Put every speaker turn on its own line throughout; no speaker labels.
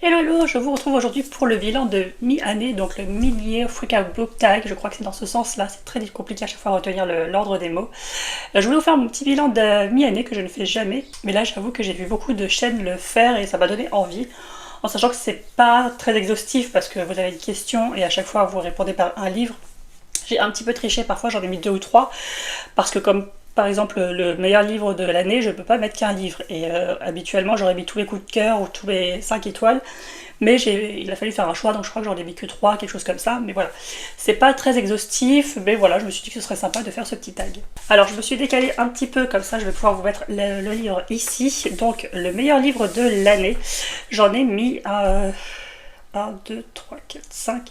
Hello, hello, je vous retrouve aujourd'hui pour le bilan de mi-année, donc le Mid-Year Freakout Book Tag, je crois que c'est dans ce sens-là, c'est très compliqué à chaque fois à retenir l'ordre des mots. Je voulais vous faire mon petit bilan de mi-année que je ne fais jamais, mais là j'avoue que j'ai vu beaucoup de chaînes le faire et ça m'a donné envie, en sachant que c'est pas très exhaustif parce que vous avez une question et à chaque fois vous répondez par un livre. J'ai un petit peu triché, parfois j'en ai mis 2 ou 3, parce que comme par exemple le meilleur livre de l'année, je peux pas mettre qu'un livre. Et habituellement j'aurais mis tous les coups de cœur ou tous les 5 étoiles, mais il a fallu faire un choix, donc je crois que j'en ai mis que 3, quelque chose comme ça. Mais voilà, c'est pas très exhaustif, mais voilà, je me suis dit que ce serait sympa de faire ce petit tag. Alors je me suis décalée un petit peu, comme ça je vais pouvoir vous mettre le livre ici. Donc le meilleur livre de l'année, j'en ai mis à 1, 2, 3, 4, 5.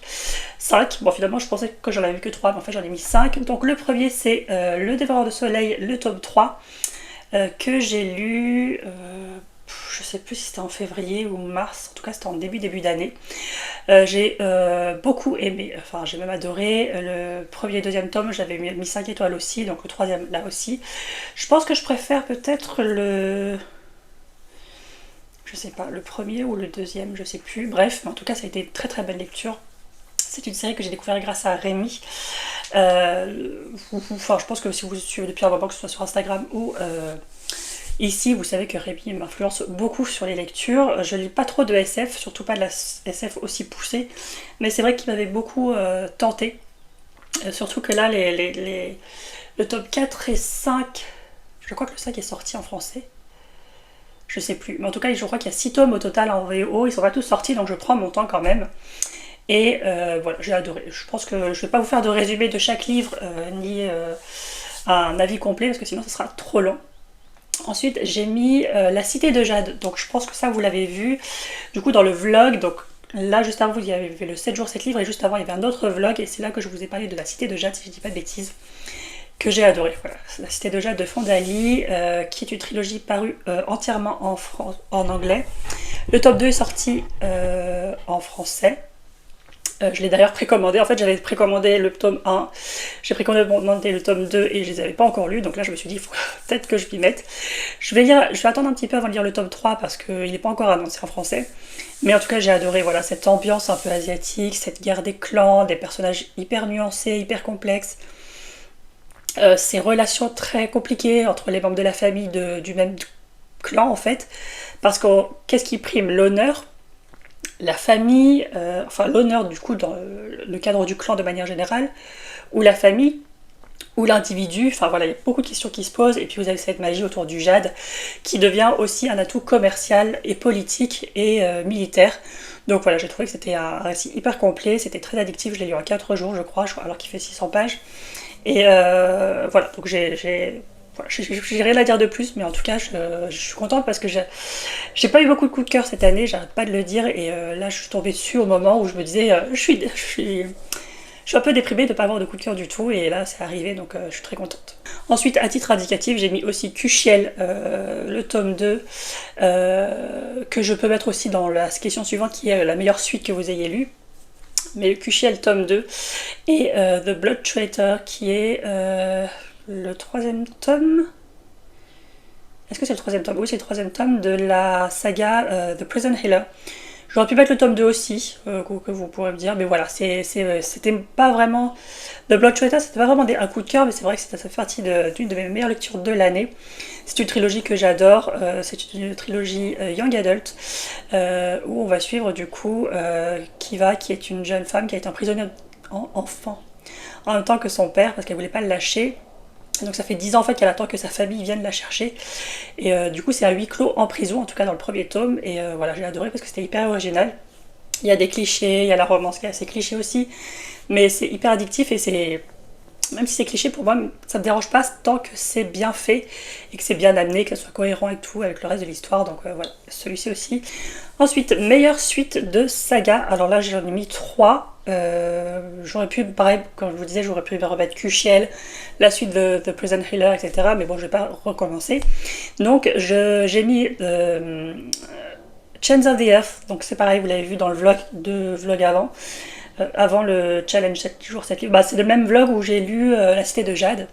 5. Bon, finalement, je pensais que j'en avais que 3, mais en fait, j'en ai mis 5. Donc, le premier, c'est Le Dévoreur de Soleil, le tome 3, que j'ai lu, je sais plus si c'était en février ou mars, en tout cas, c'était en début d'année. J'ai beaucoup aimé, enfin, j'ai même adoré. Le premier et deuxième tome, j'avais mis 5 étoiles aussi, donc le troisième, là aussi. Je pense que je préfère peut-être je sais pas, le premier ou le deuxième, je sais plus. Bref, mais en tout cas, ça a été une très belle lecture. C'est une série que j'ai découvert grâce à Rémi. Enfin, je pense que si vous suivez depuis un moment, que ce soit sur Instagram ou ici, vous savez que Rémi m'influence beaucoup sur les lectures. Je lis pas trop de SF, surtout pas de la SF aussi poussée, mais c'est vrai qu'il m'avait beaucoup tenté. Surtout que là, le tome 4 et 5, je crois que le 5 est sorti en français. Je sais plus, mais en tout cas, je crois qu'il y a 6 tomes au total en VO. Ils sont pas tous sortis, donc je prends mon temps quand même. Et voilà, j'ai adoré. Je pense que je ne vais pas vous faire de résumé de chaque livre, ni un avis complet, parce que sinon ce sera trop long. Ensuite, j'ai mis La Cité de Jade. Donc je pense que ça, vous l'avez vu. Du coup, dans le vlog, donc là, juste avant, il y avait le 7 jours 7 livres, et juste avant, il y avait un autre vlog, et c'est là que je vous ai parlé de La Cité de Jade, si je dis pas de bêtises, que j'ai adoré. Voilà, La Cité de Jade de Fondali, qui est une trilogie parue entièrement en anglais. Le tome 2 est sorti en français. Je l'ai d'ailleurs précommandé. En fait, j'avais précommandé le tome 1, j'ai précommandé le tome 2 et je les avais pas encore lus. Donc là, je me suis dit, peut-être que je m'y mette. Je vais attendre un petit peu avant de lire le tome 3 parce qu'il n'est pas encore annoncé en français. Mais en tout cas, j'ai adoré voilà, cette ambiance un peu asiatique, cette guerre des clans, des personnages hyper nuancés, hyper complexes. Ces relations très compliquées entre les membres de la famille du même clan, en fait. Parce que qu'est-ce qui prime? L'honneur, la famille, enfin l'honneur du coup dans le cadre du clan de manière générale, ou la famille, ou l'individu, enfin voilà, il y a beaucoup de questions qui se posent, et puis vous avez cette magie autour du jade, qui devient aussi un atout commercial et politique et militaire. Donc voilà, j'ai trouvé que c'était un récit hyper complet, c'était très addictif, je l'ai lu en 4 jours je crois, alors qu'il fait 600 pages. Et voilà, donc voilà, j'ai rien à dire de plus, mais en tout cas, je suis contente parce que j'ai pas eu beaucoup de coups de cœur cette année, j'arrête pas de le dire, et là, je suis tombée dessus au moment où je me disais, je suis un peu déprimée de ne pas avoir de coup de cœur du tout, et là, c'est arrivé, donc je suis très contente. Ensuite, à titre indicatif, j'ai mis aussi Kushiel, le tome 2, que je peux mettre aussi dans la question suivante, qui est la meilleure suite que vous ayez lue. Mais le Kushiel tome 2, et The Blood Traitor, qui est le 3e tome. Est-ce que c'est le 3e tome? Oui, c'est le 3e tome de la saga The Prison Healer. J'aurais pu mettre le tome 2 aussi, que vous pourrez me dire, mais voilà, c'était pas vraiment... The Blood Traitor, c'était pas vraiment un coup de cœur, mais c'est vrai que ça fait partie d'une de mes meilleures lectures de l'année. C'est une trilogie que j'adore, c'est une trilogie Young Adult, où on va suivre du coup Kiva, qui est une jeune femme qui a été emprisonnée enfant, en même temps que son père, parce qu'elle voulait pas le lâcher. Donc ça fait 10 ans en fait qu'elle attend que sa famille vienne la chercher. Et du coup c'est à huis clos en prison, en tout cas dans le premier tome. Et voilà, j'ai adoré parce que c'était hyper original. Il y a des clichés, il y a la romance qui est assez cliché aussi. Mais c'est hyper addictif et c'est... Même si c'est cliché, pour moi, ça me dérange pas tant que c'est bien fait et que c'est bien amené, que ça soit cohérent et tout avec le reste de l'histoire. Donc voilà, celui-ci aussi. Ensuite, meilleure suite de saga. Alors là, j'en ai mis 3. J'aurais pu, pareil, comme je vous disais, j'aurais pu remettre Kushiel, la suite de The Prison Healer, etc. Mais bon, je vais pas recommencer. Donc, j'ai mis Chains of the Earth. Donc c'est pareil, vous l'avez vu dans le vlog avant. Avant le challenge 7 jours 7 livres. Bah, c'est le même vlog où j'ai lu La Cité de Jade.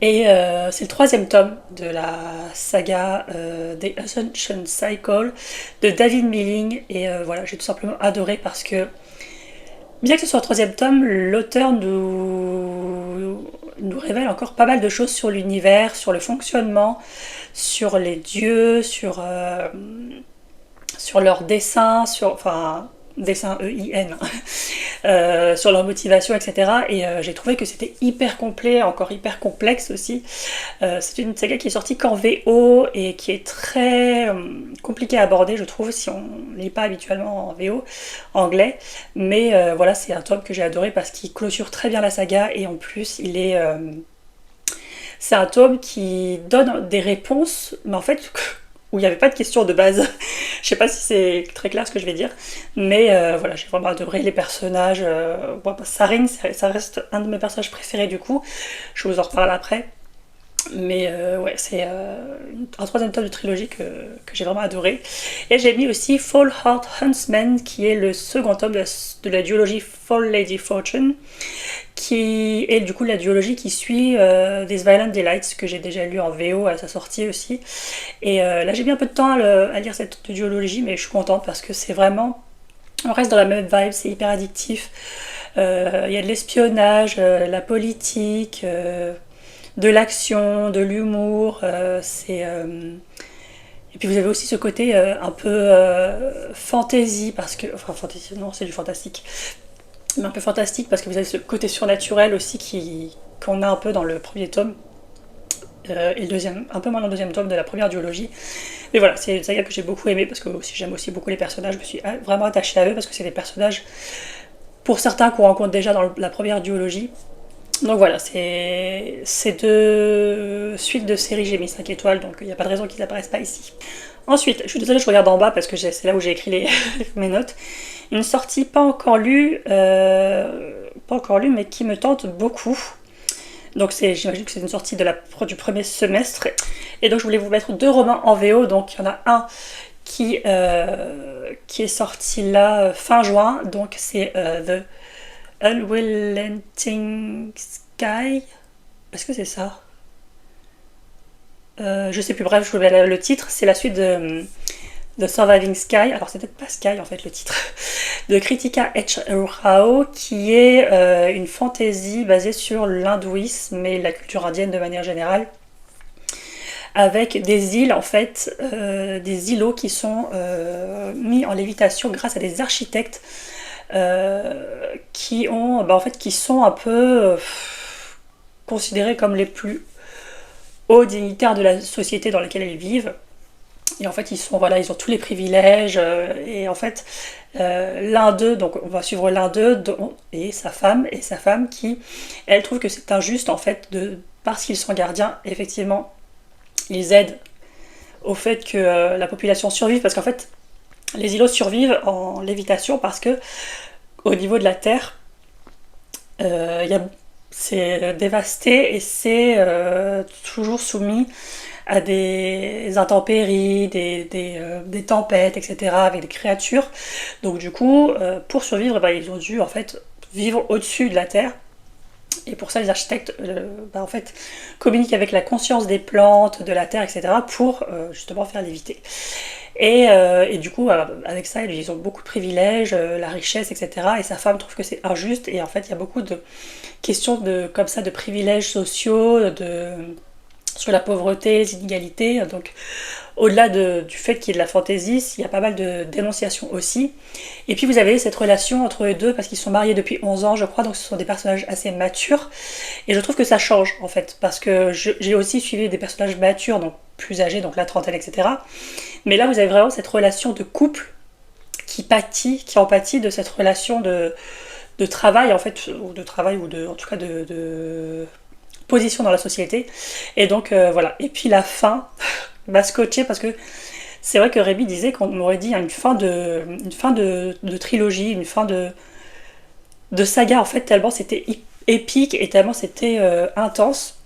Et c'est le troisième tome de la saga The Ascension Cycle de David Milling. Et voilà, j'ai tout simplement adoré parce que, bien que ce soit le troisième tome, l'auteur nous révèle encore pas mal de choses sur l'univers, sur le fonctionnement, sur les dieux, sur leurs dessins, enfin, dessin EIN, sur leur motivation, etc. Et j'ai trouvé que c'était hyper complet, encore hyper complexe aussi. C'est une saga qui est sortie qu'en VO et qui est très compliquée à aborder, je trouve, si on ne lit pas habituellement en VO anglais. Mais voilà, c'est un tome que j'ai adoré parce qu'il clôture très bien la saga et en plus, c'est un tome qui donne des réponses, mais en fait, où il n'y avait pas de questions de base. Je sais pas si c'est très clair ce que je vais dire, mais voilà, j'ai vraiment adoré les personnages. Bon, Saring, ça reste un de mes personnages préférés du coup. Je vous en reparle après. Mais ouais, c'est un troisième tome de trilogie que j'ai vraiment adoré. Et j'ai mis aussi Fall Heart Huntsman, qui est le second tome de la duologie Fall Lady Fortune, qui est du coup la duologie qui suit These Violent Delights, que j'ai déjà lu en VO à sa sortie aussi. Et là j'ai mis un peu de temps à lire cette duologie, mais je suis contente parce que c'est vraiment... On reste dans la même vibe, c'est hyper addictif. Il y a de l'espionnage, la politique, de l'action, de l'humour. Et puis vous avez aussi ce côté un peu fantasy, parce que... Enfin fantasy, non, c'est du fantastique. Mais un peu fantastique parce que vous avez ce côté surnaturel aussi qu'on a un peu dans le premier tome. Et le deuxième, un peu moins dans le deuxième tome de la première duologie. Mais voilà, c'est une saga que j'ai beaucoup aimée parce que aussi, j'aime aussi beaucoup les personnages. Je me suis vraiment attachée à eux parce que c'est des personnages, pour certains, qu'on rencontre déjà dans la première duologie. Donc voilà, c'est deux suites de séries, j'ai mis 5 étoiles, donc il n'y a pas de raison qu'ils n'apparaissent pas ici. Ensuite, je suis désolée, je regarde en bas parce que c'est là où j'ai écrit mes notes. Une sortie pas encore lue, mais qui me tente beaucoup. Donc j'imagine que c'est une sortie du premier semestre. Et donc je voulais vous mettre 2 romans en VO. Donc il y en a un qui est sorti là fin juin. Donc c'est The Unrelenting Sky. Est-ce que c'est ça? Je sais plus, bref, je vous mets le titre. C'est la suite de The Surviving Sky. Alors c'est peut-être pas Sky en fait le titre. De Kritika H. Rao, qui est une fantaisie basée sur l'hindouisme et la culture indienne de manière générale, avec des îles en fait, des îlots qui sont mis en lévitation grâce à des architectes qui sont un peu considérés comme les plus hauts dignitaires de la société dans laquelle ils vivent. Et en fait, ils ont tous les privilèges. Et en fait, l'un d'eux, donc on va suivre l'un d'eux et sa femme qui, elle, trouve que c'est injuste en fait, parce qu'ils sont gardiens, effectivement, ils aident au fait que la population survive, parce qu'en fait, les îlots survivent en lévitation parce que au niveau de la terre, c'est dévasté et c'est toujours soumis à des intempéries, des tempêtes, etc., avec des créatures. Donc du coup, pour survivre, ils ont dû en fait vivre au-dessus de la terre. Et pour ça, les architectes en fait, communiquent avec la conscience des plantes, de la terre, etc., pour justement faire léviter. Et du coup, avec ça, ils ont beaucoup de privilèges, la richesse, etc. Et sa femme trouve que c'est injuste. Et en fait, il y a beaucoup de questions comme ça de privilèges sociaux, sur la pauvreté, les inégalités. Donc, au-delà du fait qu'il y ait de la fantaisie, il y a pas mal de dénonciations aussi. Et puis vous avez cette relation entre eux deux, parce qu'ils sont mariés depuis 11 ans, je crois, donc ce sont des personnages assez matures. Et je trouve que ça change, en fait, parce que j'ai aussi suivi des personnages matures, donc plus âgés, donc la trentaine, etc. Mais là, vous avez vraiment cette relation de couple qui en pâtit de cette relation de travail, en fait, ou de travail, en tout cas de position dans la société. Et donc, voilà. Et puis la fin m'a scotché parce que c'est vrai que Rémi disait qu'on m'aurait dit une fin de trilogie, une fin de saga, en fait, tellement c'était épique et tellement c'était intense.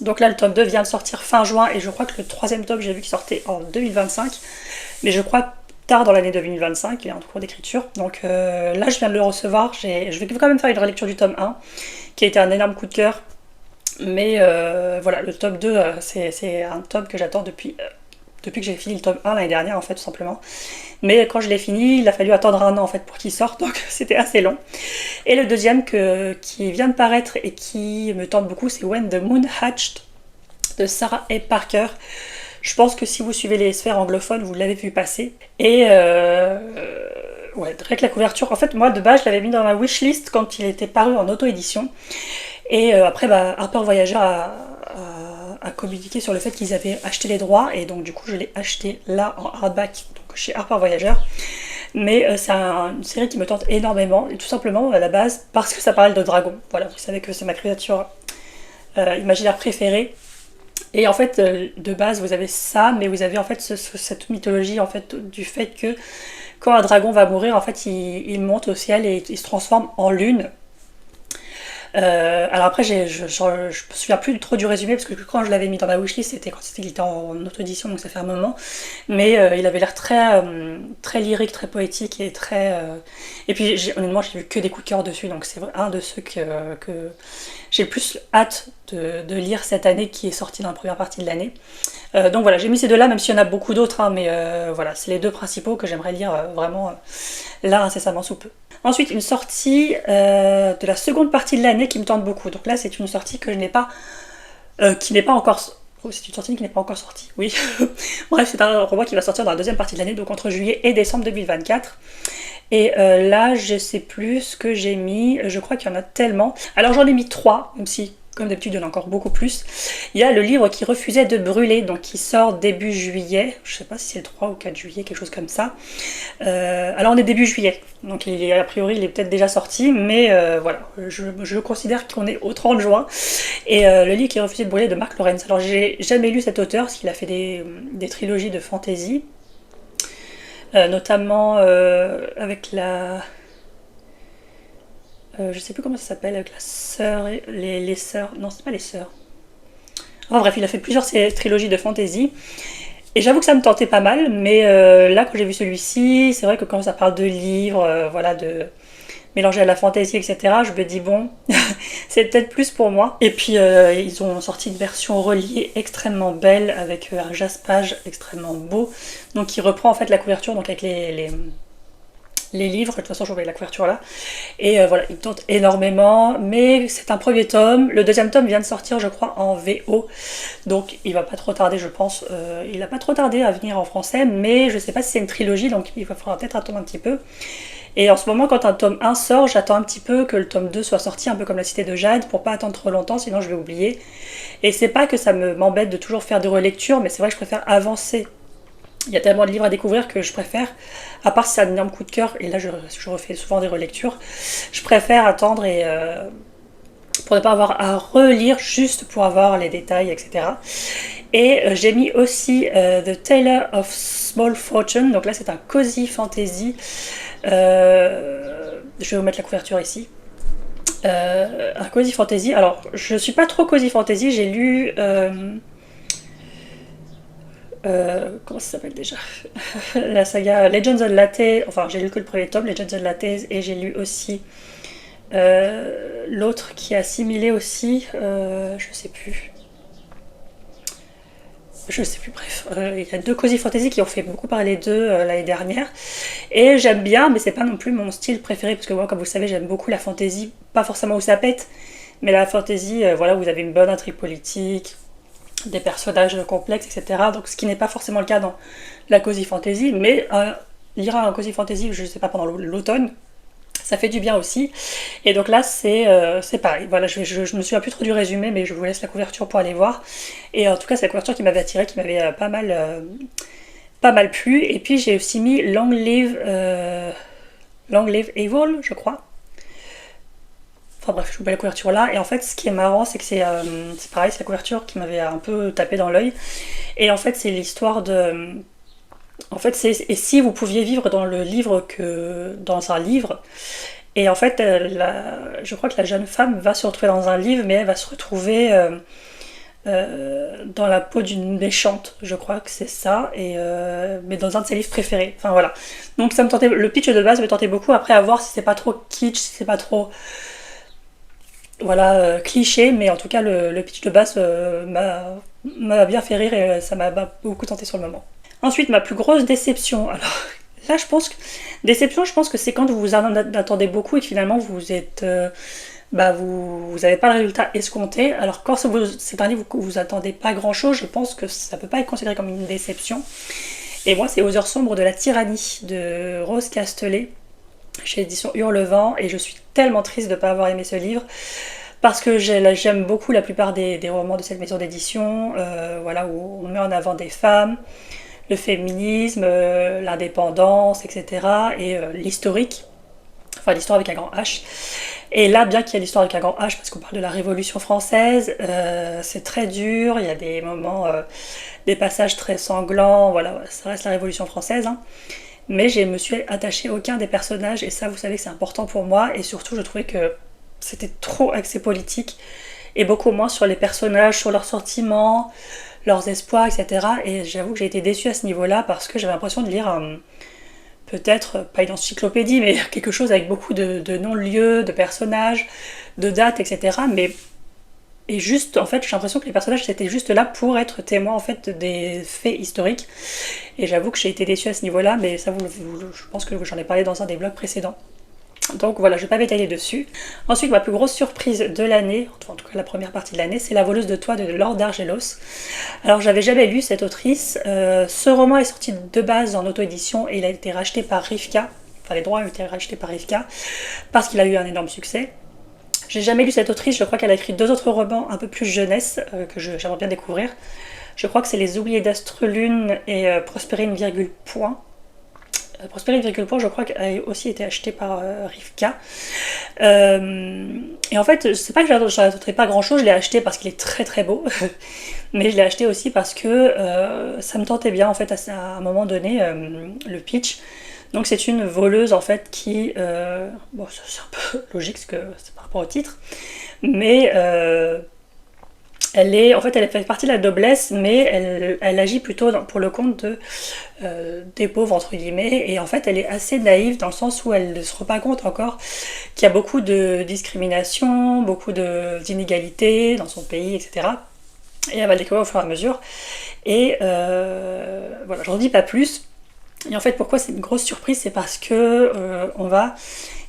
Donc là, le tome 2 vient de sortir fin juin et je crois que le troisième tome, j'ai vu qu'il sortait en 2025. Mais je crois tard dans l'année 2025, il est en cours d'écriture. Donc là, je viens de le recevoir. Je vais quand même faire une relecture du tome 1, qui a été un énorme coup de cœur. Mais voilà, le tome 2, c'est un tome que j'attends depuis que j'ai fini le tome 1 l'année dernière, en fait, tout simplement. Mais quand je l'ai fini, il a fallu attendre un an, en fait, pour qu'il sorte, donc c'était assez long. Et le deuxième qui vient de paraître et qui me tente beaucoup, c'est When the Moon Hatched de Sarah A. Parker. Je pense que si vous suivez les sphères anglophones, vous l'avez vu passer. Et ouais, rien que la couverture. En fait, moi, de base, je l'avais mis dans ma wishlist quand il était paru en auto-édition. Et après, Harper Voyageur a communiqué sur le fait qu'ils avaient acheté les droits. Et donc, du coup, je l'ai acheté là en hardback, donc chez Harper Voyageur. Mais c'est une série qui me tente énormément. Et tout simplement, à la base, parce que ça parle de dragons. Voilà, vous savez que c'est ma créature imaginaire préférée. Et en fait, de base, vous avez ça, mais vous avez en fait cette mythologie en fait du fait que quand un dragon va mourir, en fait, il monte au ciel et il se transforme en lune. Alors après, je me souviens plus trop du résumé parce que quand je l'avais mis dans ma wishlist, c'était quand il était en auto-édition, donc ça fait un moment. Mais il avait l'air très lyrique, très poétique et très. Et puis honnêtement, j'ai vu que des coups de cœur dessus, donc c'est un de ceux que j'ai le plus hâte de lire cette année, qui est sorti dans la première partie de l'année. Donc voilà, j'ai mis ces deux-là, même s'il y en a beaucoup d'autres, hein, mais voilà, c'est les deux principaux que j'aimerais lire vraiment là incessamment sous peu. Ensuite, une sortie de la seconde partie de l'année qui me tente beaucoup. Donc là, c'est une sortie que je n'ai pas, qui n'est pas encore. Oh, c'est une sortie qui n'est pas encore sortie, oui. Bref, c'est un roman qui va sortir dans la deuxième partie de l'année, donc entre juillet et décembre 2024. Et là, je sais plus ce que j'ai mis. Je crois qu'il y en a tellement. Alors j'en ai mis 3, même si, comme d'habitude, il y en a encore beaucoup plus. Il y a le livre qui refusait de brûler, donc qui sort début juillet. Je sais pas si c'est le 3 ou 4 juillet, quelque chose comme ça. Alors on est début juillet, donc a priori il est peut-être déjà sorti, mais voilà, je considère qu'on est au 30 juin. Et le livre qui refusait de brûler de Mark Lawrence. Alors j'ai jamais lu cet auteur, parce qu'il a fait des trilogies de fantasy. Notamment avec la... je sais plus comment ça s'appelle, avec la sœur, les sœurs... Non, c'est pas les sœurs. Enfin bref, il a fait plusieurs trilogies de fantasy. Et j'avoue que ça me tentait pas mal, mais là, quand j'ai vu celui-ci, c'est vrai que quand ça parle de livres, voilà, de mélanger à la fantaisie, etc., je me dis, bon, c'est peut-être plus pour moi. Et puis, ils ont sorti une version reliée extrêmement belle, avec un jaspage extrêmement beau, donc qui reprend en fait la couverture, donc avec les livres. De toute façon, je voyais la couverture là. Et voilà, il me tente énormément, mais c'est un premier tome. Le deuxième tome vient de sortir, je crois, en VO, donc il va pas trop tarder, je pense. Il a pas trop tardé à venir en français, mais je sais pas si c'est une trilogie, donc il va falloir peut-être attendre un petit peu. Et en ce moment, quand un tome 1 sort, j'attends un petit peu que le tome 2 soit sorti, un peu comme La Cité de Jade, pour pas attendre trop longtemps, sinon je vais oublier. Et c'est pas que ça m'embête de toujours faire des relectures, mais c'est vrai que je préfère avancer. Il y a tellement de livres à découvrir que je préfère, à part si c'est un énorme coup de cœur, et là je refais souvent des relectures, je préfère attendre et pour ne pas avoir à relire juste pour avoir les détails, etc. Et j'ai mis aussi The Tailor of Small Fortune, donc là c'est un cozy fantasy. Je vais vous mettre la couverture ici. Un cozy fantasy. Alors, je suis pas trop cozy fantasy. J'ai lu. Comment ça s'appelle déjà? La saga Legends of Latte. Enfin, j'ai lu que le premier tome, Legends of Latte, et j'ai lu aussi l'autre qui est assimilé aussi. Je sais plus. Bref, il y a deux cozy fantasy qui ont fait beaucoup parler d'eux l'année dernière, et j'aime bien, mais c'est pas non plus mon style préféré, parce que moi, comme vous le savez, j'aime beaucoup la fantasy, pas forcément où ça pète, mais la fantasy, voilà, vous avez une bonne intrigue politique, des personnages complexes, etc. Donc ce qui n'est pas forcément le cas dans la cozy fantasy, mais lire un cozy fantasy, je sais pas, pendant l'automne, ça fait du bien aussi. Et donc là, c'est pareil. Voilà, je me souviens plus trop du résumé, mais je vous laisse la couverture pour aller voir. Et en tout cas, c'est la couverture qui m'avait attirée, qui m'avait pas mal plu. Et puis j'ai aussi mis Long Live Evil, je crois. Enfin bref, je vous mets la couverture là. Et en fait, ce qui est marrant, c'est que c'est pareil, c'est la couverture qui m'avait un peu tapé dans l'œil. Et en fait, c'est l'histoire de... En fait, c'est et si vous pouviez vivre dans le livre que dans un livre. Et en fait, je crois que la jeune femme va se retrouver dans un livre, mais elle va se retrouver dans la peau d'une méchante. Je crois que c'est ça, mais dans un de ses livres préférés. Enfin voilà. Donc ça me tentait, le pitch de base me tentait beaucoup. Après, à voir si c'est pas trop kitsch, si c'est pas trop voilà, cliché, mais en tout cas le pitch de base m'a bien fait rire et ça m'a beaucoup tenté sur le moment. Ensuite, ma plus grosse déception. Alors là, je pense que c'est quand vous en attendez beaucoup et que finalement vous êtes, vous n'avez pas le résultat escompté. Alors quand c'est un livre où vous attendez pas grand chose, je pense que ça peut pas être considéré comme une déception. Et moi, c'est Aux heures sombres de la tyrannie de Rose Castelet chez l'édition Hurlevent, et je suis tellement triste de ne pas avoir aimé ce livre parce que j'aime beaucoup la plupart des romans de cette maison d'édition, voilà, où on met en avant des femmes, le féminisme, l'indépendance, etc. et l'historique, enfin l'histoire avec un grand H. Et là, bien qu'il y ait l'histoire avec un grand H, parce qu'on parle de la Révolution française, c'est très dur, il y a des moments, des passages très sanglants, voilà, ça reste la Révolution française, hein. Mais je me suis attachée à aucun des personnages, et ça, vous savez que c'est important pour moi, et surtout, je trouvais que c'était trop axé politique, et beaucoup moins sur les personnages, sur leurs sentiments, leurs espoirs, etc. Et j'avoue que j'ai été déçue à ce niveau-là, parce que j'avais l'impression de lire peut-être pas une encyclopédie, mais quelque chose avec beaucoup de non-lieux, de personnages, de dates, etc. Et juste, en fait, j'ai l'impression que les personnages étaient juste là pour être témoins en fait des faits historiques. Et j'avoue que j'ai été déçue à ce niveau-là, mais ça, je pense que j'en ai parlé dans un des blogs précédents. Donc voilà, je vais pas m'étaler dessus. Ensuite, ma plus grosse surprise de l'année, en tout cas la première partie de l'année, c'est La voleuse de toit de Laure d'Argelos. Alors j'avais jamais lu cette autrice. Ce roman est sorti de base en auto-édition et il a été racheté par Rivka. Enfin, les droits ont été rachetés par Rivka parce qu'il a eu un énorme succès. J'ai jamais lu cette autrice, je crois qu'elle a écrit 2 autres romans un peu plus jeunesse que j'aimerais bien découvrir. Je crois que c'est Les oubliés d'Astrelune et Prospérer une virgule point. Prospérer une virgule point, je crois qu'elle a aussi été achetée par Rivka. Et en fait, c'est pas que j'en attendais pas grand chose, je l'ai acheté parce qu'il est très très beau. Mais je l'ai acheté aussi parce que ça me tentait bien en fait à un moment donné, le pitch. Donc c'est une voleuse en fait qui... bon, c'est un peu logique parce que c'est par rapport au titre. Mais elle fait partie de la noblesse, mais elle agit plutôt pour le compte des pauvres, entre guillemets. Et en fait, elle est assez naïve dans le sens où elle ne se rend pas compte encore qu'il y a beaucoup de discrimination, beaucoup d'inégalités dans son pays, etc. Et elle va le découvrir au fur et à mesure. Et voilà, j'en dis pas plus. Et en fait, pourquoi c'est une grosse surprise, c'est parce que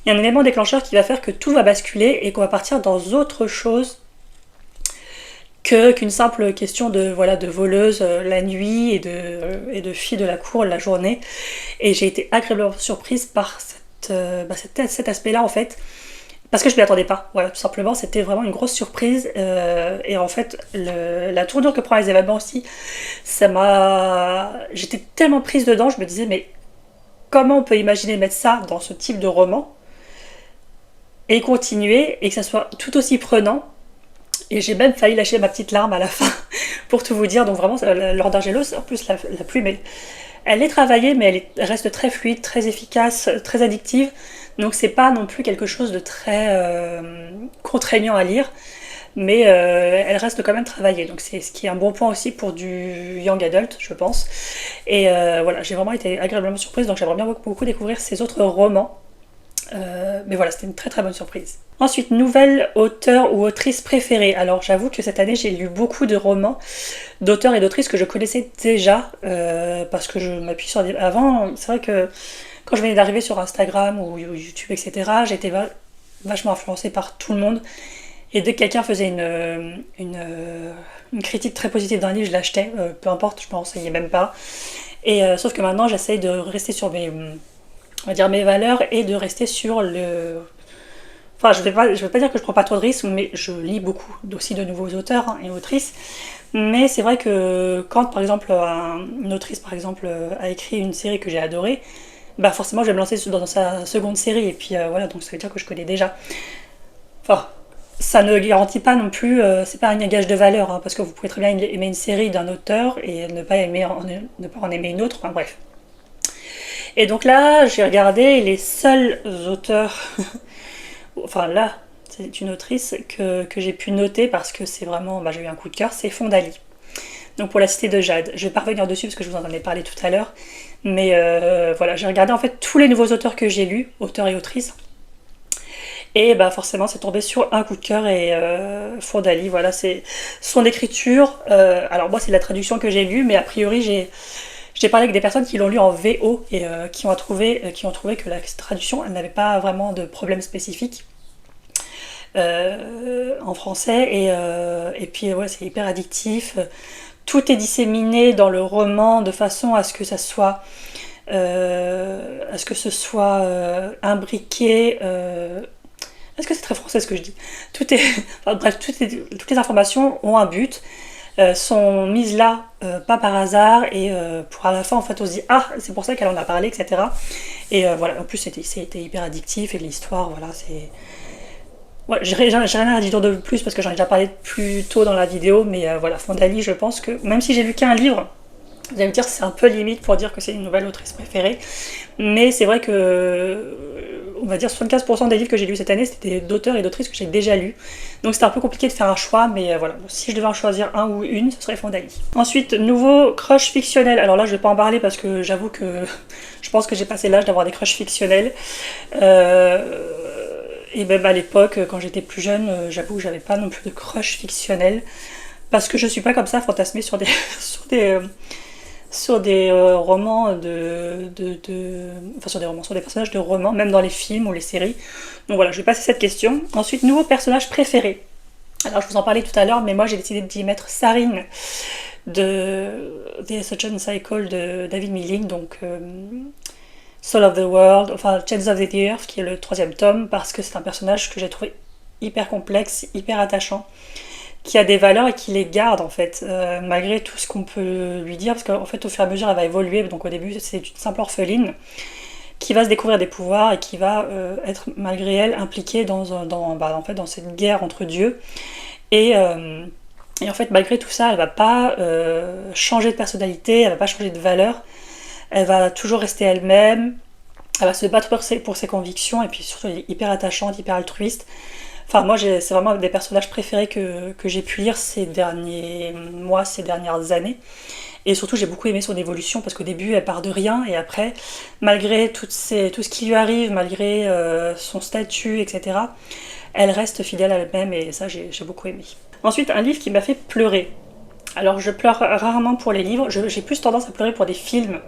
il y a un élément déclencheur qui va faire que tout va basculer et qu'on va partir dans autre chose qu'une simple question de voleuse la nuit et de fille de la cour la journée. Et j'ai été agréablement surprise par cet aspect-là en fait, parce que je ne m'y attendais pas. Voilà, tout simplement, c'était vraiment une grosse surprise. Et en fait, la tournure que prend les événements aussi, j'étais tellement prise dedans, je me disais mais comment on peut imaginer mettre ça dans ce type de roman et continuer et que ça soit tout aussi prenant. Et j'ai même failli lâcher ma petite larme à la fin, pour tout vous dire. Donc vraiment, Laure d'Argelos, en plus la plume, elle est travaillée, mais elle reste très fluide, très efficace, très addictive. Donc c'est pas non plus quelque chose de très contraignant à lire, mais elle reste quand même travaillée. Donc c'est ce qui est un bon point aussi pour du young adult, je pense. Et voilà, j'ai vraiment été agréablement surprise, donc j'aimerais bien beaucoup découvrir ces autres romans. Mais voilà, c'était une très très bonne surprise. Ensuite, nouvelle auteur ou autrice préférée. Alors j'avoue que cette année j'ai lu beaucoup de romans d'auteurs et d'autrices que je connaissais déjà, parce que je m'appuie sur des... Avant, c'est vrai que quand je venais d'arriver sur Instagram ou YouTube, etc., j'étais vachement influencée par tout le monde. Et dès que quelqu'un faisait une critique très positive d'un livre, je l'achetais, peu importe, je m'en renseignais même pas. Et sauf que maintenant j'essaye de rester sur mes valeurs et de rester sur le... Enfin, je vais pas dire que je prends pas trop de risques, mais je lis beaucoup aussi de nouveaux auteurs et autrices. Mais c'est vrai que quand, par exemple, une autrice, par exemple, a écrit une série que j'ai adorée, bah forcément, je vais me lancer dans sa seconde série. Et puis voilà, donc ça veut dire que je connais déjà. Enfin, ça ne garantit pas non plus, c'est pas un gage de valeur, hein, parce que vous pouvez très bien aimer une série d'un auteur et ne pas en aimer une autre. Enfin bref. Et donc là, j'ai regardé les seuls auteurs, enfin là, c'est une autrice que j'ai pu noter parce que c'est vraiment, j'ai eu un coup de cœur, c'est Fondali. Donc pour La Cité de Jade. Je vais pas revenir dessus parce que je vous en ai parlé tout à l'heure. Mais voilà, j'ai regardé en fait tous les nouveaux auteurs que j'ai lus, auteurs et autrices. Et bah forcément c'est tombé sur un coup de cœur et Fondali, voilà, c'est son écriture. Alors moi c'est la traduction que j'ai lue, mais a priori j'ai parlé avec des personnes qui l'ont lu en VO et qui ont trouvé que la traduction elle n'avait pas vraiment de problème spécifique en français et puis ouais c'est hyper addictif. Tout est disséminé dans le roman de façon à ce que ça soit à ce que ce soit imbriqué. Est-ce que c'est très français ce que je dis? Tout est, enfin, bref, toutes les informations ont un but, sont mises là, pas par hasard, et pour à la fin, en fait, on se dit ah, c'est pour ça qu'elle en a parlé, etc. Et voilà, en plus, c'était hyper addictif, et l'histoire, voilà, c'est. Ouais, j'ai rien à dire de plus parce que j'en ai déjà parlé plus tôt dans la vidéo, mais voilà, Fondali, je pense que même si j'ai lu qu'un livre, vous allez me dire que c'est un peu limite pour dire que c'est une nouvelle autrice préférée, mais c'est vrai que, on va dire 75% des livres que j'ai lus cette année, c'était d'auteurs et d'autrices que j'ai déjà lus. Donc c'était un peu compliqué de faire un choix, mais voilà, si je devais en choisir un ou une, ce serait Fondali. Ensuite, nouveau crush fictionnel. Alors là, je vais pas en parler parce que j'avoue que je pense que j'ai passé l'âge d'avoir des crushs fictionnels. Et même à l'époque, quand j'étais plus jeune, j'avoue que j'avais pas non plus de crush fictionnel. Parce que je suis pas comme ça fantasmée sur des, sur des romans enfin sur des romans, sur des personnages de romans, même dans les films ou les séries. Donc voilà, je vais passer cette question. Ensuite, nouveau personnage préféré. Alors je vous en parlais tout à l'heure, mais moi j'ai décidé d'y mettre Sarine de The Ascension Cycle de David Milling, donc Soul of the World, enfin Chains of the Earth, qui est le troisième tome, parce que c'est un personnage que j'ai trouvé hyper complexe, hyper attachant, qui a des valeurs et qui les garde en fait, malgré tout ce qu'on peut lui dire, parce qu'en fait au fur et à mesure elle va évoluer, donc au début c'est une simple orpheline, qui va se découvrir des pouvoirs et qui va être malgré elle impliquée en fait, dans cette guerre entre dieux. Et en fait malgré tout ça elle va pas changer de personnalité, elle va pas changer de valeur, elle va toujours rester elle-même, elle va se battre pour ses convictions et puis surtout elle est hyper attachante, hyper altruiste. Enfin, moi, c'est vraiment des personnages préférés que j'ai pu lire ces derniers mois, ces dernières années. Et surtout, j'ai beaucoup aimé son évolution parce qu'au début, elle part de rien et après, malgré tout ce qui lui arrive, malgré son statut, etc., elle reste fidèle à elle-même et ça, j'ai beaucoup aimé. Ensuite, un livre qui m'a fait pleurer. Alors, je pleure rarement pour les livres, j'ai plus tendance à pleurer pour des films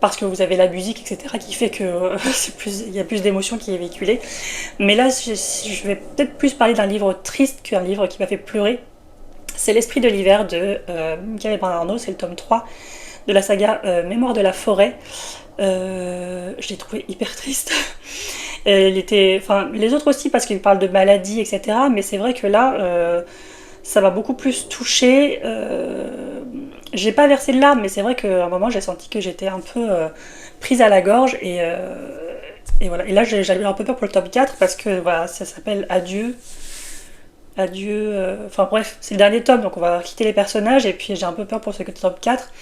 parce que vous avez la musique, etc., qui fait que il y a plus d'émotions qui est véhiculée. Mais là, je vais peut-être plus parler d'un livre triste qu'un livre qui m'a fait pleurer. C'est L'Esprit de l'hiver de Michael Bernardo, c'est le tome 3 de la saga Mémoire de la forêt. Je l'ai trouvé hyper triste. Enfin, les autres aussi parce qu'ils parlent de maladies, etc. Mais c'est vrai que là, ça m'a beaucoup plus touchée. J'ai pas versé de larmes, mais c'est vrai qu'à un moment j'ai senti que j'étais un peu prise à la gorge et voilà. Et là j'avais un peu peur pour le tome 4 parce que voilà, ça s'appelle Adieu. Adieu. Enfin bref, c'est le dernier tome donc on va quitter les personnages et puis j'ai un peu peur pour ce tome 4.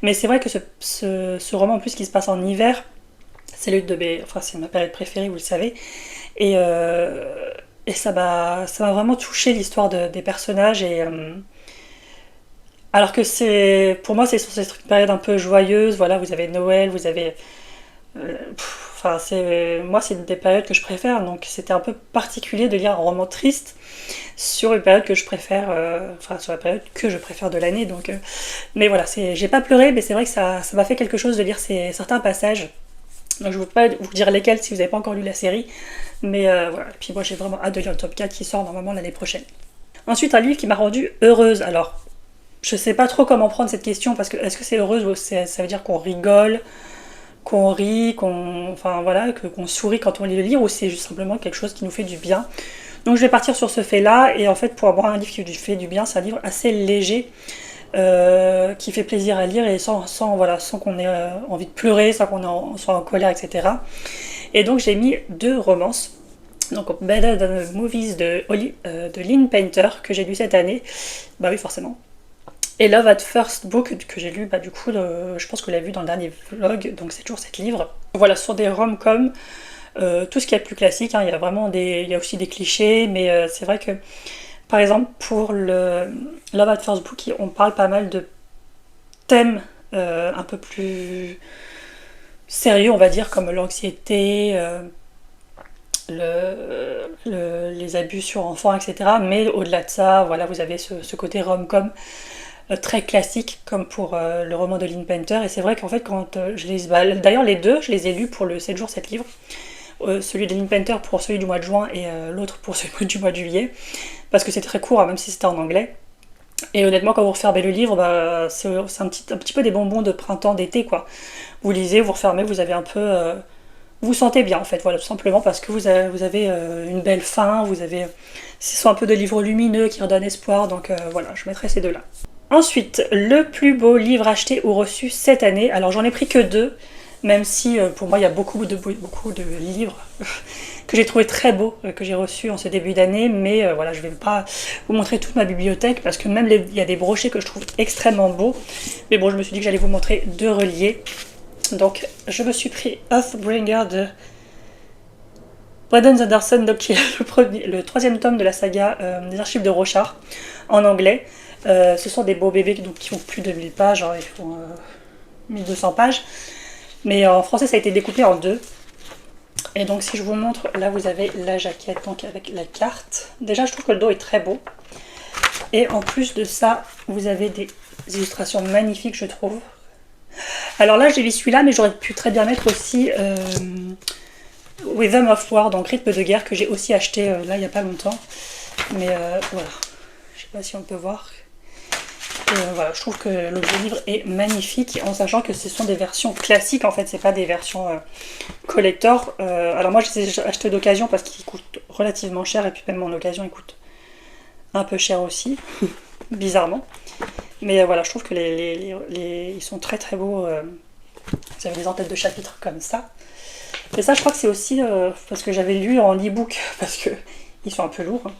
Mais c'est vrai que ce roman en plus qui se passe en hiver, c'est c'est ma période préférée, vous le savez. Et, et ça m'a vraiment touché l'histoire des personnages et. Alors que pour moi, c'est censé être une période un peu joyeuse. Voilà, vous avez Noël, vous avez. Enfin, moi, c'est une des périodes que je préfère. Donc, c'était un peu particulier de lire un roman triste sur une période que je préfère. Enfin, sur la période que je préfère de l'année. Donc, mais voilà, j'ai pas pleuré, mais c'est vrai que ça m'a fait quelque chose de lire certains passages. Donc, je ne veux pas vous dire lesquels si vous n'avez pas encore lu la série. Mais voilà. Et puis, moi, j'ai vraiment hâte de lire le top 4 qui sort normalement l'année prochaine. Ensuite, un livre qui m'a rendue heureuse. Alors. Je sais pas trop comment prendre cette question parce que est-ce que c'est heureuse ou ça veut dire qu'on rigole, qu'on rit, enfin voilà, qu'on sourit quand on lit le livre ou c'est juste simplement quelque chose qui nous fait du bien. Donc je vais partir sur ce fait-là et en fait pour avoir un livre qui fait du bien, c'est un livre assez léger qui fait plaisir à lire et sans qu'on ait envie de pleurer, sans qu'on soit en colère, etc. Et donc j'ai mis 2 romances. Donc Better Than the Movies de Lynn Painter que j'ai lu cette année. Bah oui forcément. Et Love at First Book que j'ai lu, du coup, je pense que vous l'avez vu dans le dernier vlog, donc c'est toujours 7 livres. Voilà, ce sont des rom-coms, tout ce qui est plus classique, hein, il y a aussi des clichés, mais c'est vrai que, par exemple, pour le Love at First Book, on parle pas mal de thèmes un peu plus sérieux, on va dire, comme l'anxiété, les abus sur enfants, etc. Mais au-delà de ça, voilà, vous avez ce côté rom-com très classique, comme pour le roman de Lynn Painter. Et c'est vrai qu'en fait, quand je les... D'ailleurs, les deux, je les ai lus pour le 7 jours, 7 livres. Celui de Lynn Painter pour celui du mois de juin et l'autre pour celui du mois de juillet. Parce que c'est très court, hein, même si c'était en anglais. Et honnêtement, quand vous refermez le livre, bah, c'est un petit peu des bonbons de printemps, d'été, quoi. Vous lisez, vous refermez, vous avez un peu... vous vous sentez bien, en fait, voilà, tout simplement parce que vous avez une belle fin, vous avez... Ce sont un peu de livres lumineux qui redonnent espoir, donc voilà, je mettrai ces deux-là. Ensuite, le plus beau livre acheté ou reçu cette année. Alors j'en ai pris que deux, même si pour moi il y a beaucoup de livres que j'ai trouvé très beaux, que j'ai reçus en ce début d'année, mais voilà, je vais pas vous montrer toute ma bibliothèque parce que même il y a des brochets que je trouve extrêmement beaux. Mais bon, je me suis dit que j'allais vous montrer deux reliés. Donc je me suis pris Oathbringer de Brandon Sanderson, donc qui est le troisième tome de la saga des archives de Rochard en anglais. Ce sont des beaux bébés donc, qui font plus de 1000 pages, hein, ils font 1200 pages. Mais en français, ça a été découpé en deux. Et donc, si je vous montre, là, vous avez la jaquette donc avec la carte. Déjà, je trouve que le dos est très beau. Et en plus de ça, vous avez des illustrations magnifiques, je trouve. Alors là, j'ai mis celui-là, mais j'aurais pu très bien mettre aussi Rhythm of War, donc Rythme de guerre, que j'ai aussi acheté là, il n'y a pas longtemps. Mais voilà, je sais pas si on peut voir. Voilà, je trouve que l'objet livre est magnifique en sachant que ce sont des versions classiques en fait, c'est pas des versions collector. Alors moi je les ai achetés d'occasion parce qu'ils coûtent relativement cher et puis même en occasion ils coûtent un peu cher aussi, bizarrement. Mais voilà, je trouve que ils sont très très beaux. Vous avez des entêtes de chapitres comme ça. Et ça je crois que c'est aussi parce que j'avais lu en e-book parce que ils sont un peu lourds. Hein.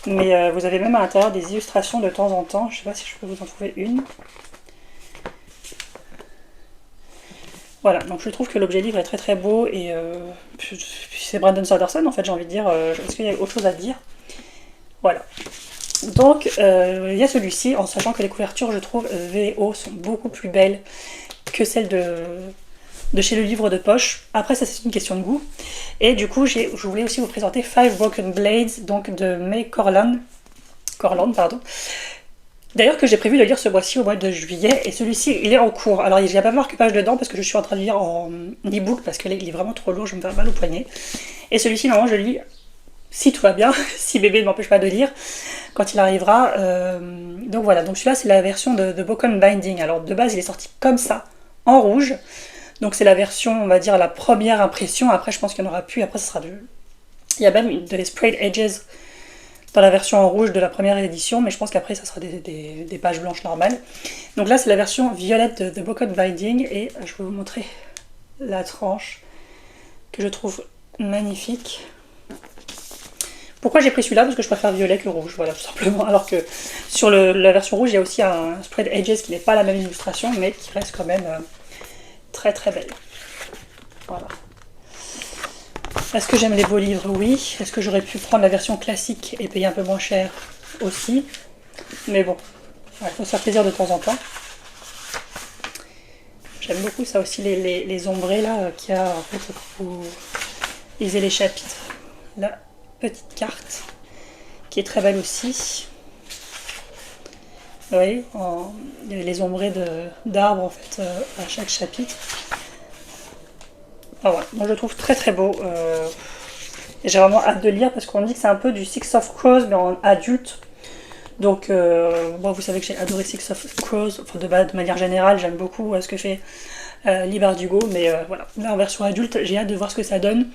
Mais vous avez même à l'intérieur des illustrations de temps en temps. Je sais pas si je peux vous en trouver une. Voilà, donc je trouve que l'objet livre est très très beau et c'est Brandon Sanderson en fait, j'ai envie de dire. Est-ce qu'il y a autre chose à dire? Voilà. Donc il y a celui-ci, en sachant que les couvertures, je trouve, VO sont beaucoup plus belles que celles de chez le livre de poche. Après, ça c'est une question de goût. Et du coup, je voulais aussi vous présenter Five Broken Blades, donc de May Corland, pardon. D'ailleurs, que j'ai prévu de lire ce mois-ci au mois de juillet, et celui-ci, il est en cours. Alors, il n'y a pas marque-page dedans parce que je suis en train de lire en e-book parce qu'il est vraiment trop lourd, je me fais mal au poignet. Et celui-ci, normalement, je le lis si tout va bien, si bébé ne m'empêche pas de lire quand il arrivera. Donc voilà, donc celui-là, c'est la version de Broken Binding. Alors, de base, il est sorti comme ça, en rouge. Donc c'est la version, on va dire, la première impression. Après, je pense qu'il n'y en aura plus. Après, ce sera il y a même de les sprayed edges dans la version en rouge de la première édition. Mais je pense qu'après, ça sera des pages blanches normales. Donc là, c'est la version violette de Broken Binding. Et je vais vous montrer la tranche que je trouve magnifique. Pourquoi j'ai pris celui-là? Parce que je préfère violet que rouge, voilà, tout simplement. Alors que sur la version rouge, il y a aussi un spread edges qui n'est pas la même illustration, mais qui reste quand même... très très belle. Voilà. Est-ce que j'aime les beaux livres? Oui. Est-ce que j'aurais pu prendre la version classique et payer un peu moins cher? Aussi. Mais bon, il faut se faire plaisir de temps en temps. J'aime beaucoup ça aussi, les ombrés là, qu'il y a en fait quand vous lisez les chapitres. La petite carte, qui est très belle aussi. Vous voyez, il y a les ombrés d'arbres en fait à chaque chapitre. Ah ouais, moi je le trouve très très beau. Et j'ai vraiment hâte de lire parce qu'on dit que c'est un peu du Six of Crows mais en adulte. Donc moi vous savez que j'ai adoré Six of Crows, enfin de manière générale j'aime beaucoup ce que fait Lee Bardugo, mais voilà, là en version adulte j'ai hâte de voir ce que ça donne.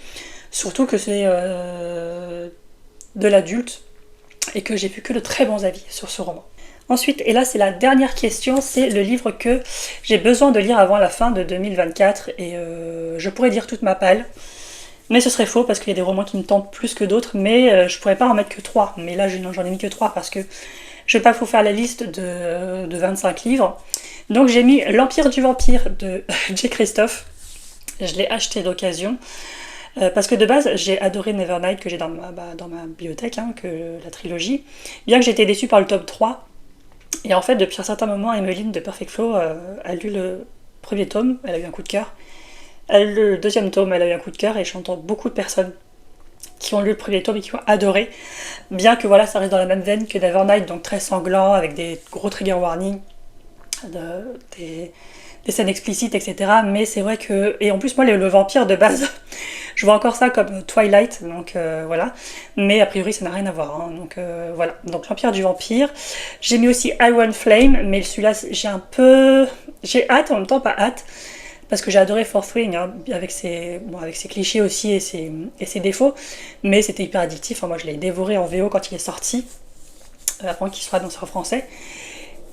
Surtout que c'est de l'adulte et que j'ai vu que de très bons avis sur ce roman. Ensuite, et là c'est la dernière question, c'est le livre que j'ai besoin de lire avant la fin de 2024 et je pourrais dire toute ma palle, mais ce serait faux parce qu'il y a des romans qui me tentent plus que d'autres, mais je pourrais pas en mettre que 3, mais là j'en ai mis que 3 parce que je vais pas vous faire la liste de 25 livres. Donc j'ai mis L'Empire du Vampire de J. Christophe, je l'ai acheté d'occasion. Parce que de base, j'ai adoré Nevernight que j'ai dans ma bibliothèque, hein, que la trilogie, bien que j'étais déçue par le tome 3. Et en fait, depuis un certain moment, Emmeline de Perfect Flow a lu le premier tome, elle a eu un coup de cœur. Elle a lu le deuxième tome, elle a eu un coup de cœur, et j'entends beaucoup de personnes qui ont lu le premier tome et qui ont adoré. Bien que voilà, ça reste dans la même veine que Nevernight, donc très sanglant, avec des gros trigger warnings, des scènes explicites, etc. Mais c'est vrai que... Et en plus, moi, le vampire, de base, je vois encore ça comme Twilight, donc voilà. Mais a priori, ça n'a rien à voir, hein, donc voilà. Donc l'Empire du Vampire. J'ai mis aussi Iron Flame, mais celui-là, j'ai un peu... J'ai hâte, en même temps pas hâte, parce que j'ai adoré Fourth Wing, hein, avec ses clichés aussi et ses défauts. Mais c'était hyper addictif, hein, moi je l'ai dévoré en VO quand il est sorti, avant qu'il soit annoncé en français.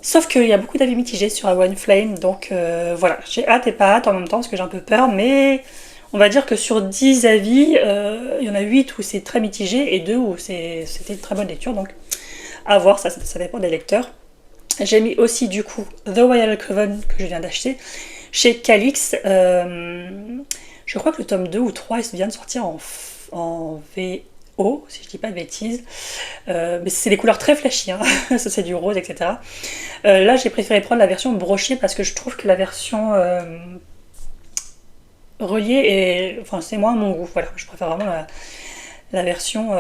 Sauf qu'il y a beaucoup d'avis mitigés sur Iron Flame, donc voilà, j'ai hâte et pas hâte en même temps parce que j'ai un peu peur, mais on va dire que sur 10 avis, il y en a 8 où c'est très mitigé et 2 où c'était une très bonne lecture, donc à voir, ça dépend des lecteurs. J'ai mis aussi du coup The Royal Coven que je viens d'acheter chez Calix. Je crois que le tome 2 ou 3 il vient de sortir en VO, si je dis pas de bêtises. Mais c'est des couleurs très flashy, hein. Ça c'est du rose, etc. Là j'ai préféré prendre la version brochée parce que je trouve que la version reliée enfin c'est moins mon goût. Voilà, je préfère vraiment la version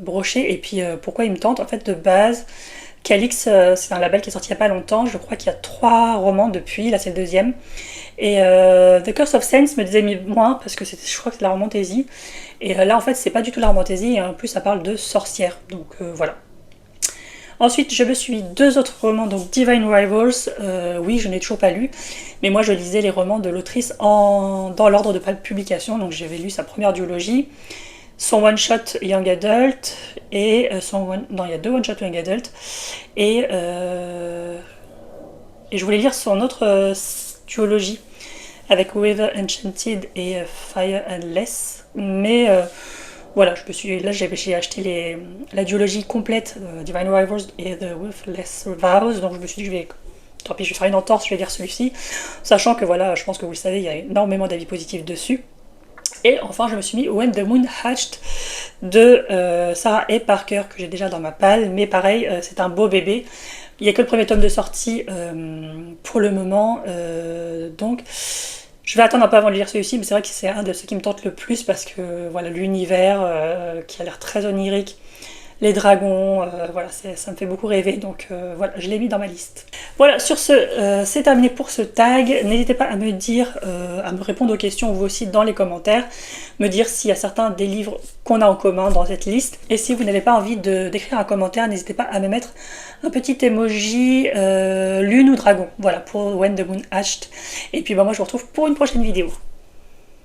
brochée. Et puis pourquoi il me tente, en fait, de base, Calix, c'est un label qui est sorti il n'y a pas longtemps. Je crois qu'il y a 3 romans depuis, là c'est le deuxième. Et The Curse of Saints me disait moins parce que je crois que c'est la romantaisie. Et là en fait c'est pas du tout la romantaisie et en plus ça parle de sorcières. Donc voilà. Ensuite, je me suis mis 2 autres romans, donc Divine Rivals, oui, je n'ai toujours pas lu, mais moi je lisais les romans de l'autrice dans l'ordre de publication, donc j'avais lu sa première duologie, son one-shot Young Adult, et non, il y a 2 one-shot Young Adult, et je voulais lire son autre duologie, avec Weather Enchanted et Fire Endless, mais... voilà, j'ai acheté la duologie complète Divine Rivals et The Ruthless Vows, donc je me suis dit tant pis, je vais faire une entorse, je vais lire celui-ci, sachant que voilà, je pense que vous le savez, il y a énormément d'avis positifs dessus. Et enfin, je me suis mis When the Moon Hatched de Sarah A. Parker, que j'ai déjà dans ma palle, mais pareil, c'est un beau bébé. Il n'y a que le premier tome de sortie pour le moment, donc... Je vais attendre un peu avant de lire celui-ci, mais c'est vrai que c'est un de ceux qui me tente le plus parce que voilà, l'univers qui a l'air très onirique, les dragons, voilà, ça me fait beaucoup rêver, donc voilà, je l'ai mis dans ma liste. Voilà, sur ce, c'est terminé pour ce tag. N'hésitez pas à me dire, à me répondre aux questions vous aussi dans les commentaires, me dire s'il y a certains des livres qu'on a en commun dans cette liste, et si vous n'avez pas envie d'écrire un commentaire, n'hésitez pas à me mettre un petit emoji lune ou dragon, voilà, pour When the Moon Hatched. Et puis bah, moi je vous retrouve pour une prochaine vidéo.